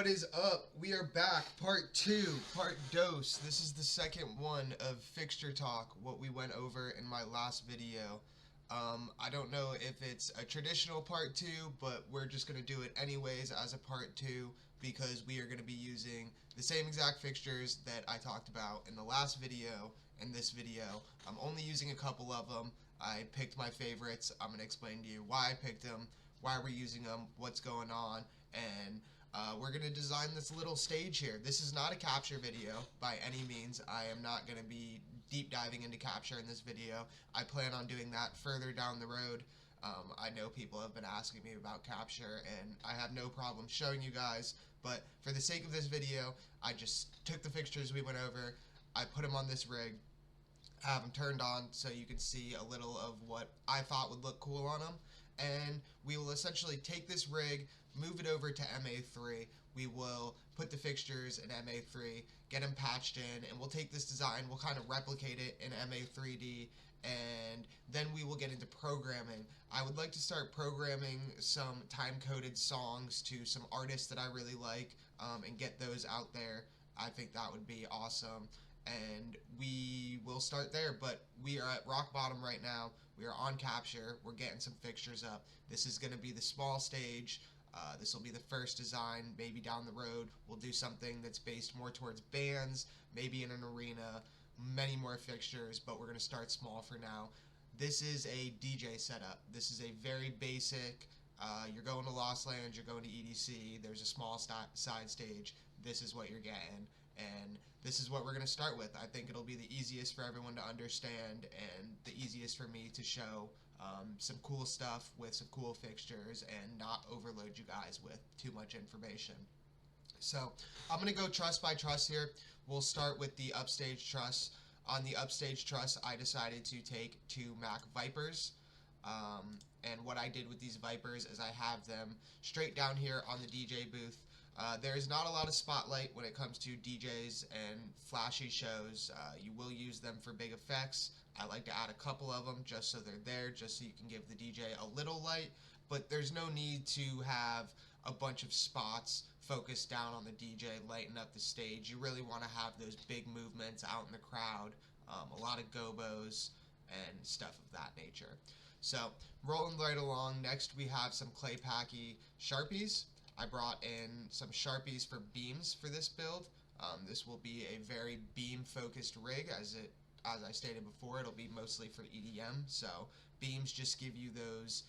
What is up? We are back, part 2, part dos. This is the second one of Fixture Talk, what we went over in my last video. I don't know if it's a traditional part 2, but we're just going to do it anyways as a part 2 because we are going to be using the same exact fixtures that I talked about in the last video and this video. I'm only using a couple of them. I picked my favorites. I'm going to explain to you why I picked them, why we're using them, what's going on, and we're going to design this little stage here. This is not a capture video by any means. I am not going to be deep diving into capture in this video. I plan on doing that further down the road. I know people have been asking me about capture, and I have no problem showing you guys, but for the sake of this video, I just took the fixtures we went over, I put them on this rig, have them turned on so you can see a little of what I thought would look cool on them, and we will essentially take this rig, move it over to MA3, we will put the fixtures in MA3, get them patched in, and we'll take this design, we'll kind of replicate it in MA3D, and then we will get into programming. I would like to start programming some time-coded songs to some artists that I really like, and get those out there. I think that would be awesome, and we will start there. But we are at rock bottom right now. We are on capture. We're getting some fixtures up. This is going to be the small stage. This will be the first design. Maybe down the road we'll do something that's based more towards bands, maybe in an arena, many more fixtures, but we're going to start small for now. This is a DJ setup. This is a very basic, you're going to Lost Lands, you're going to EDC, there's a small side stage, this is what you're getting, and this is what we're going to start with. I think it'll be the easiest for everyone to understand and the easiest for me to show some cool stuff with some cool fixtures and not overload you guys with too much information. So I'm going to go truss by truss here. We'll start with the upstage truss. On the upstage truss, I decided to take 2 Mac Vipers. And what I did with these Vipers is I have them straight down here on the DJ booth. There's not a lot of spotlight when it comes to DJs and flashy shows. You will use them for big effects. I like to add a couple of them just so they're there, just so you can give the DJ a little light, but there's no need to have a bunch of spots focused down on the DJ, lighten up the stage. You really want to have those big movements out in the crowd, a lot of gobos and stuff of that nature. So rolling right along, next we have some clay packy Sharpies. I brought in some Sharpies for beams for this build. This will be a very beam focused rig, as I stated before, it'll be mostly for EDM, so beams just give you those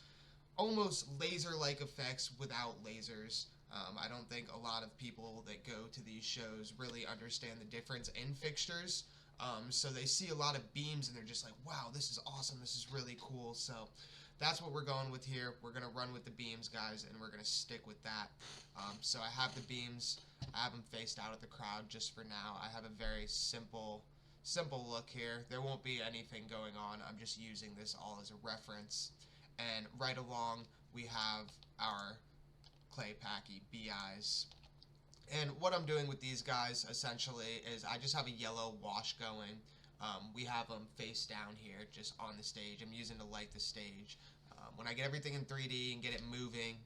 almost laser-like effects without lasers. I don't think a lot of people that go to these shows really understand the difference in fixtures. So they see a lot of beams and they're just like, wow, this is awesome, this is really cool. So that's what we're going with here. We're going to run with the beams, guys, and we're going to stick with that. So I have the beams, I have them faced out at the crowd just for now. I have a very simple look here. There won't be anything going on. I'm just using this all as a reference. And right along we have our clay packy BIs. And what I'm doing with these guys essentially is I just have a yellow wash going. We have them face down here just on the stage. I'm using to light the stage. When I get everything in 3D and get it moving,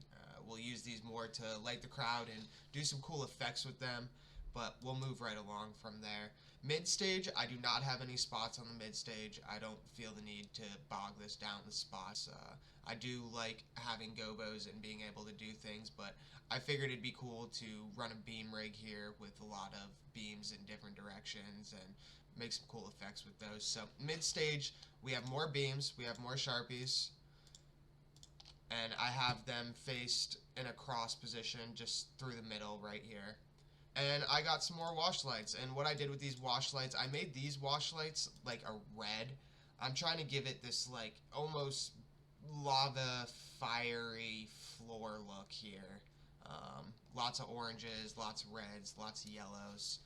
we'll use these more to light the crowd and do some cool effects with them. But we'll move right along from there. Mid stage, I do not have any spots on the mid stage. I don't feel the need to bog this down with spots. I do like having gobos and being able to do things, but I figured it'd be cool to run a beam rig here with a lot of beams in different directions and make some cool effects with those. So mid stage, we have more beams, we have more Sharpies, and I have them faced in a cross position just through the middle right here. And I got some more wash lights, and what I did with these wash lights, I made these wash lights like a red. I'm trying to give it this like almost lava fiery floor look here. Lots of oranges, lots of reds, lots of yellows,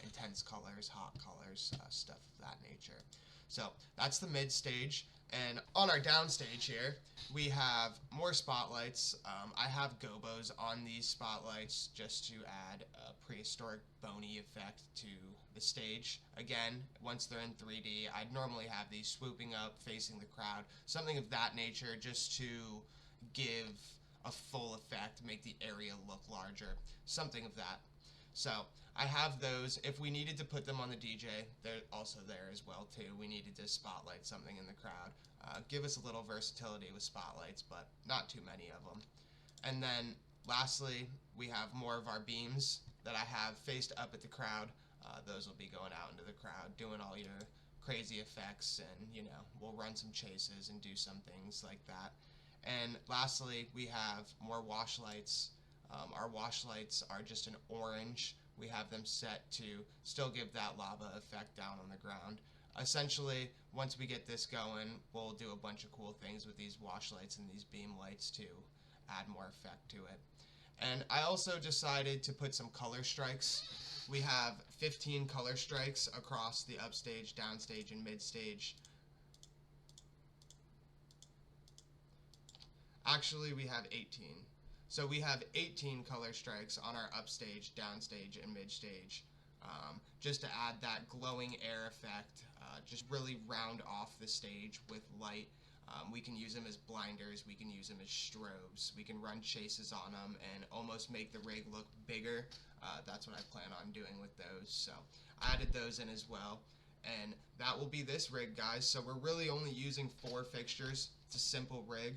intense colors, hot colors, stuff of that nature. So that's the mid stage, and on our down stage here we have more spotlights. I have gobos on these spotlights just to add a prehistoric bony effect to the stage. Again, once they're in 3D, I'd normally have these swooping up facing the crowd, something of that nature, just to give a full effect, make the area look larger, something of that. So I have those. If we needed to put them on the DJ, they're also there as well too. We needed to spotlight something in the crowd. Give us a little versatility with spotlights, but not too many of them. And then lastly, we have more of our beams that I have faced up at the crowd. Those will be going out into the crowd, doing all your crazy effects, and we'll run some chases and do some things like that. And lastly, we have more wash lights. Our wash lights are just an orange. We have them set to still give that lava effect down on the ground. Essentially, once we get this going, we'll do a bunch of cool things with these wash lights and these beam lights to add more effect to it. And I also decided to put some color strikes. We have 15 color strikes across the upstage, downstage, and midstage. Actually, we have 18. So we have 18 color strikes on our upstage, downstage, and midstage, just to add that glowing air effect, just really round off the stage with light. We can use them as blinders, we can use them as strobes, we can run chases on them and almost make the rig look bigger. That's what I plan on doing with those, so I added those in as well. And that will be this rig, guys. So we're really only using 4 fixtures. It's a simple rig,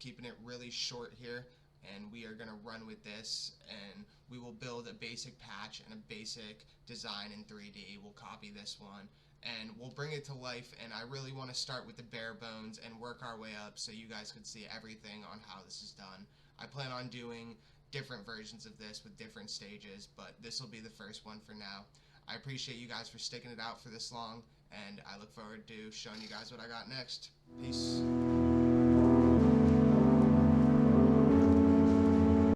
keeping it really short here, and we are going to run with this, and we will build a basic patch and a basic design in 3D. We'll copy this one, and we'll bring it to life, and I really want to start with the bare bones and work our way up so you guys can see everything on how this is done. I plan on doing different versions of this with different stages, but this will be the first one for now. I appreciate you guys for sticking it out for this long, and I look forward to showing you guys what I got next. Peace.